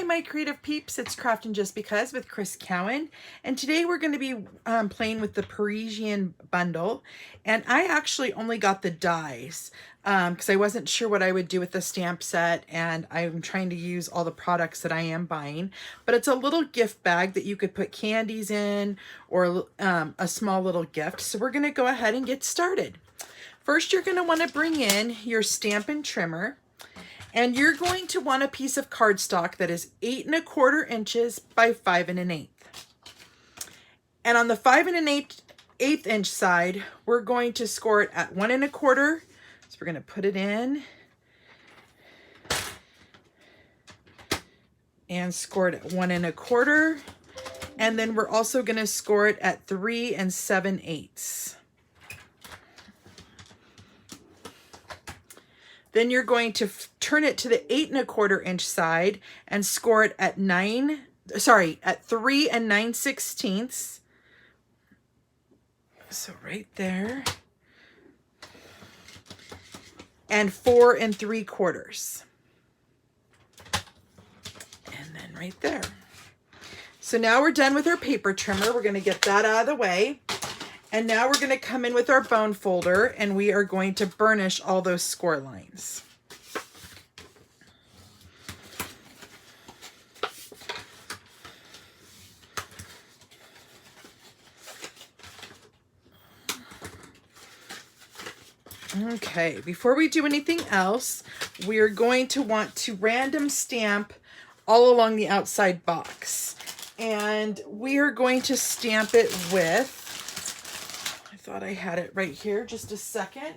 Hi, my creative peeps. It's Craftin' Just Because with Chris Cowan. And today we're going to be playing with the Parisian bundle. And I actually only got the dies because I wasn't sure what I would do with the stamp set. And I'm trying to use all the products that I am buying. But it's a little gift bag that you could put candies in or a small little gift. So we're going to go ahead and get started. First, you're going to want to bring in your Stampin' Trimmer. And you're going to want a piece of cardstock that is 8 1/4 inches by 5 1/8. And on the 5 1/8 inch side, we're going to score it at 1 1/4. So we're going to put it in and score it at 1 1/4. And then we're also going to score it at 3 7/8. Then you're going to turn it to the 8 1/4 inch side and score it at 3 9/16. So right there. And 4 3/4. And then right there. So now we're done with our paper trimmer. We're going to get that out of the way. And now we're going to come in with our bone folder and we are going to burnish all those score lines. Okay, before we do anything else, we're going to want to random stamp all along the outside box. And we are going to stamp it with, I thought I had it right here, just a second.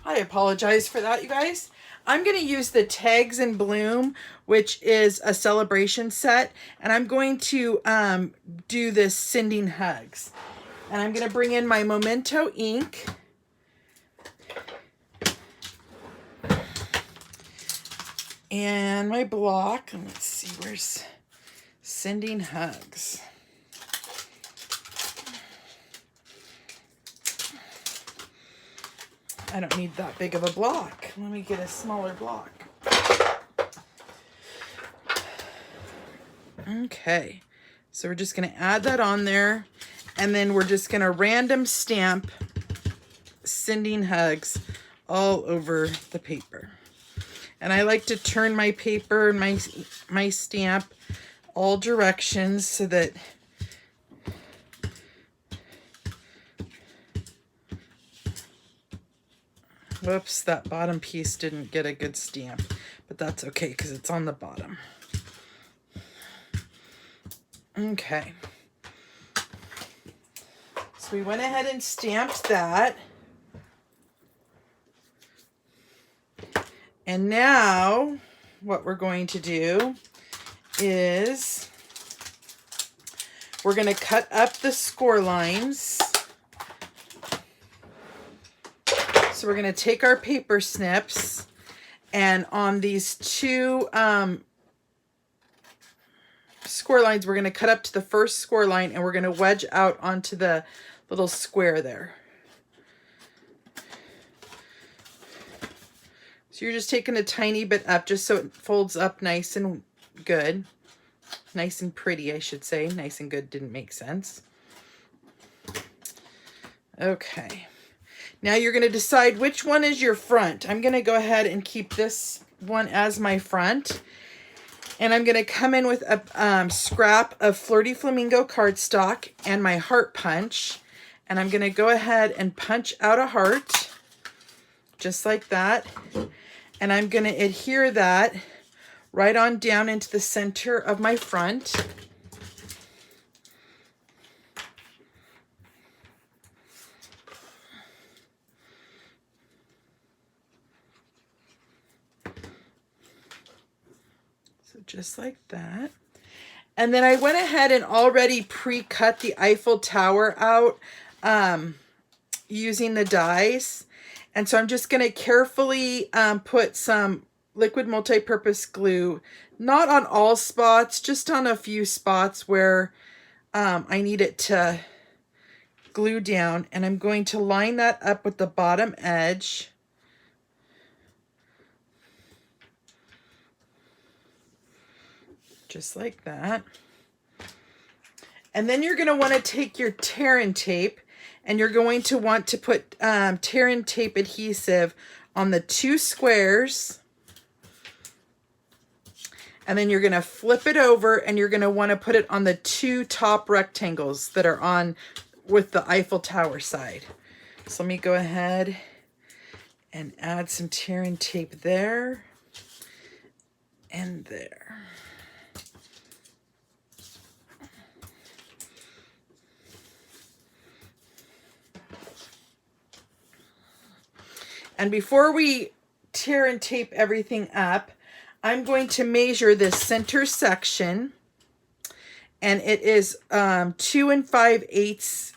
I apologize for that, you guys. I'm going to use the Tags in Bloom, which is a celebration set, and I'm going to do this Sending Hugs. And I'm going to bring in my Memento ink. And my block. And let's see, where's Sending Hugs? I don't need that big of a block. Let me get a smaller block. Okay, so we're just going to add that on there, and then we're just going to random stamp Sending Hugs all over the paper. And I like to turn my paper and my stamp all directions so that whoops, that bottom piece didn't get a good stamp, but that's okay because it's on the bottom. Okay. So we went ahead and stamped that. And now what we're going to do is we're going to cut up the score lines. So we're going to take our paper snips, and on these two score lines, we're going to cut up to the first score line, and we're going to wedge out onto the little square there. So you're just taking a tiny bit up just so it folds up nice and good. Nice and pretty, I should say. Nice and good didn't make sense. Okay. Now you're going to decide which one is your front. I'm going to go ahead and keep this one as my front. And I'm going to come in with a scrap of Flirty Flamingo cardstock and my heart punch. And I'm going to go ahead and punch out a heart, just like that. And I'm going to adhere that right on down into the center of my front. Just like that. And then I went ahead and already pre-cut the Eiffel Tower out using the dies. And so I'm just going to carefully put some liquid multi-purpose glue Not on all spots, just on a few spots where I need it to glue down. And I'm going to line that up with the bottom edge. Just like that. And then you're going to want to take your tear and tape, and you're going to want to put tear and tape adhesive on the 2 squares. And then you're going to flip it over, and you're going to want to put it on the 2 top rectangles that are on with the Eiffel Tower side. So let me go ahead and add some tear and tape there and there. And before we tear and tape everything up, I'm going to measure this center section, and it is 2 5/8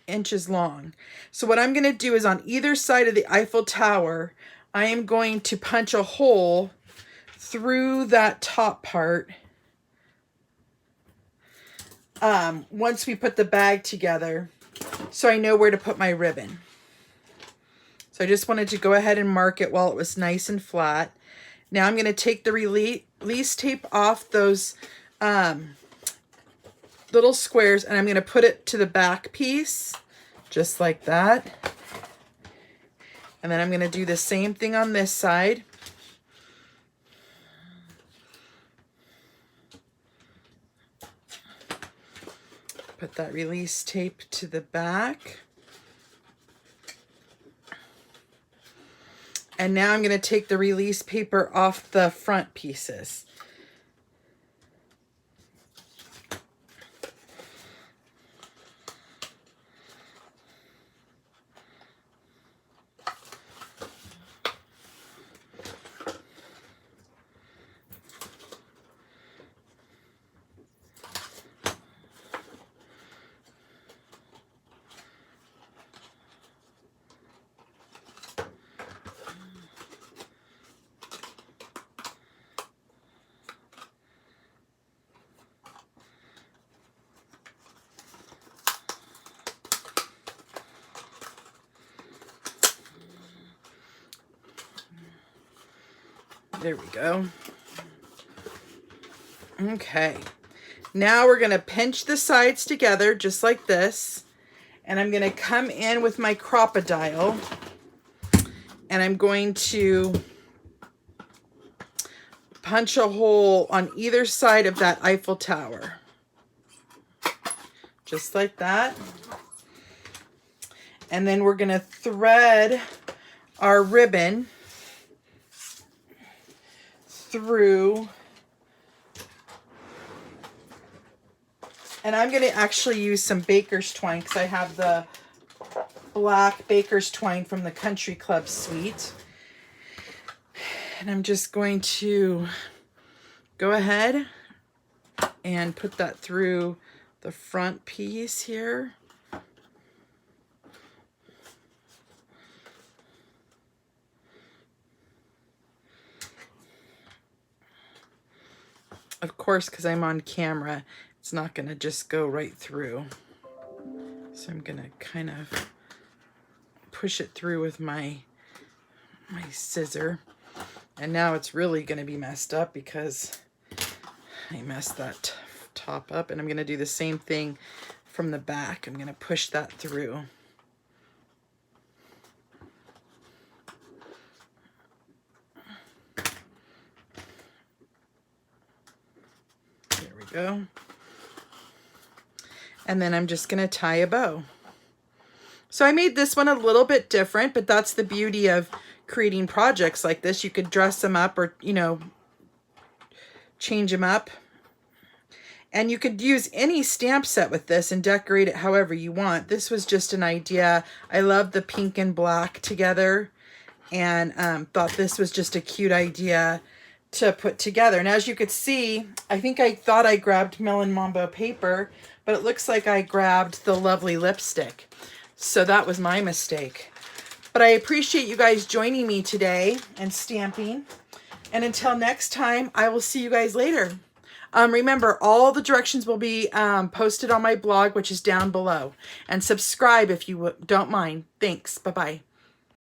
inches long. So what I'm going to do is on either side of the Eiffel Tower, I am going to punch a hole through that top part once we put the bag together, so I know where to put my ribbon. So I just wanted to go ahead and mark it while it was nice and flat. Now I'm going to take the release tape off those little squares, and I'm going to put it to the back piece, just like that. And then I'm going to do the same thing on this side. Put that release tape to the back. And now I'm going to take the release paper off the front pieces. There we go. Okay. Now we're going to pinch the sides together just like this. And I'm going to come in with my Crocodile. And I'm going to punch a hole on either side of that Eiffel Tower. Just like that. And then we're going to thread our ribbon through, and I'm going to actually use some baker's twine because I have the black baker's twine from the Country Club suite. And I'm just going to go ahead and put that through the front piece here. Of course, because I'm on camera, it's not going to just go right through. So I'm going to kind of push it through with my scissor. And now it's really going to be messed up because I messed that top up. And I'm going to do the same thing from the back. I'm going to push that through. Go. And then I'm just going to tie a bow. So I made this one a little bit different, but that's the beauty of creating projects like this. You could dress them up or, you know, change them up. And you could use any stamp set with this and decorate it however you want. This was just an idea. I love the pink and black together, and thought this was just a cute idea to put together. And as you could see, I think I thought I grabbed Melon Mambo paper, but it looks like I grabbed the lovely lipstick. So that was my mistake. But I appreciate you guys joining me today and stamping. And until next time, I will see you guys later. Remember, all the directions will be posted on my blog, which is down below. And subscribe if you don't mind. Thanks. Bye-bye.